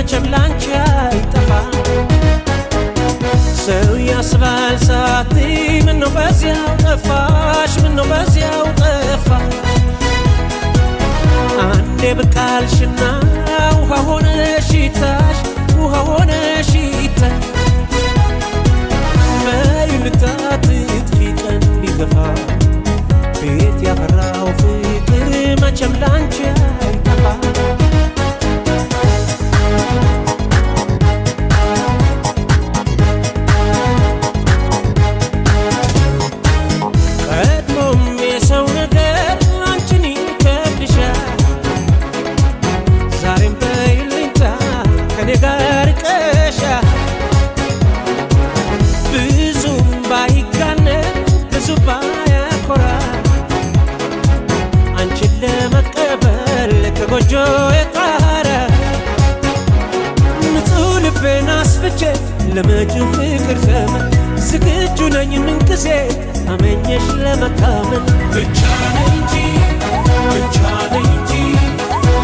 መቼም ላንቺ አይጠፋ ሰው ያስባል ሳቲ ምነው በዚያው ጠፋሽ ምነው በዚያው ጠፋ አንዴ ብቃልሽና ውሃ ሆነሽ ይታሽ ውሃ ሆነሽ ይታሽ በይልታት ትፊጠን ቢገፋ ቤት ያፈራው ፍቅር መቼም ላንቺ አይጠፋ ቀድሞም የሰው ነገር አንቺን ይከብድሻል ዛሬም በይልኝታ ከኔ ጋር ቀሻል ብዙም ባይጋነን ብዙ ባያኮራ አንቺን ለመቀበል ከጎጆ የጣረ ንጹሕ ልቤን አስፍቼ ለመጪው ፍቅር ዘመን ዝግጁ ነኝ ምንጊዜ አመኘሽ ለመታመን ብቻ ነኝ እንጂ ብቻ ነኝ እንጂ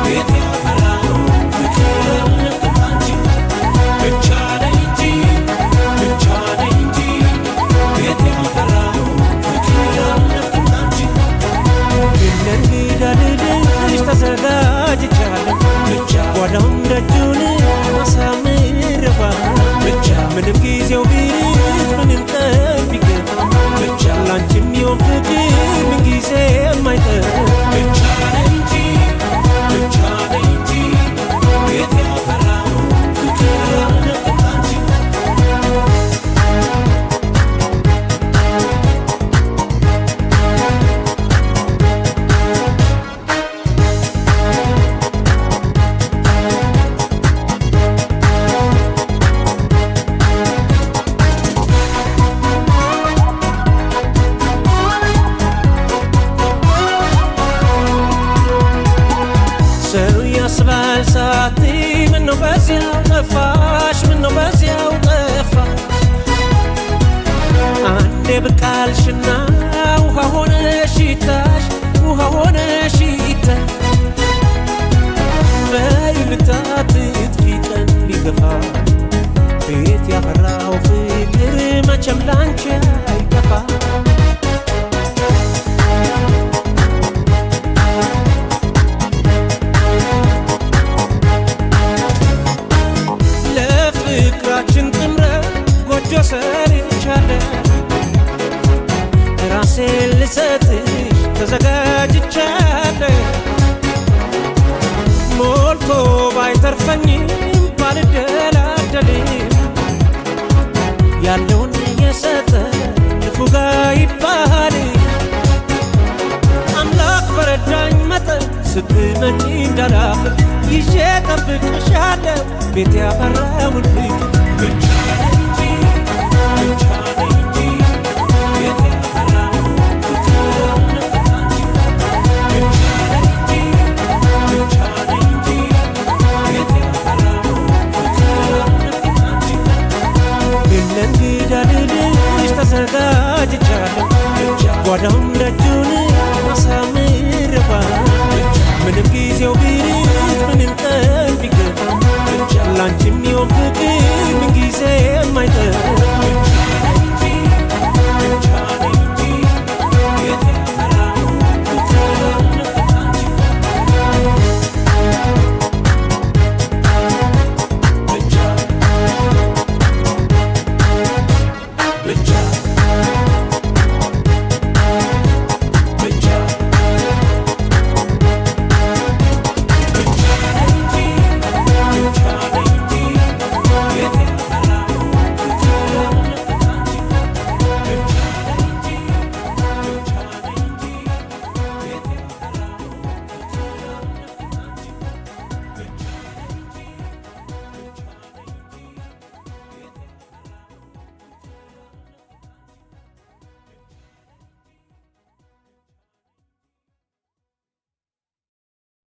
ቤት ያፈራው ፍቅር ያለፍም አንቺ ብቻ ነኝ እንጂ ብቻ ነኝ እንጂ ቤት ያፈራው ፍቅር ያለፍም አንቺ ለእንግዳ ልልሽ ተዘጋጅቻለሁ ብቻ ጓዳውን ደጁን አሳምረዋለሁ ብቻ ምንም ጊዜው ቢርቅ ምንም ቀን ቢገፋ ብቻ ላንቺ የሚሆን ፍቅር ምን ጊዜ የማይጠፋ ብቻ ነኝ እንጂ ብቻ ነኝ እንጂ ቤት ያፈራው ፍቅር ያለፍም አንቺ ሰው ያስባል ሳቲ ምነው በዚያው ጠፋሽ ምነው በዚያው ጠፋ አንዴ ብቃልሽና ውሃ ሆነሽ ይታሽ ውሃ ሆነሽ ይታሽ በይልታ ትፊጠን ቢገፋ ቤት ያፈራው ፍቅር መቼም ላንቺ አይጠፋ ለፍቅራችን ጥምረት ጎጆ ሰርቻለሁ ራሴን ልሰጥሽ ተዘጋጅቻለሁ ሞልቶ ባይተርፈኝም ባልደላደልም ያለውን የሰጠ ንፉጋ ይባል አምላክ በረዳኝ መጠን ስትመጪ እንዳላፍር ይዤ ጠብቅሻለሁ ቤት ያፈራውን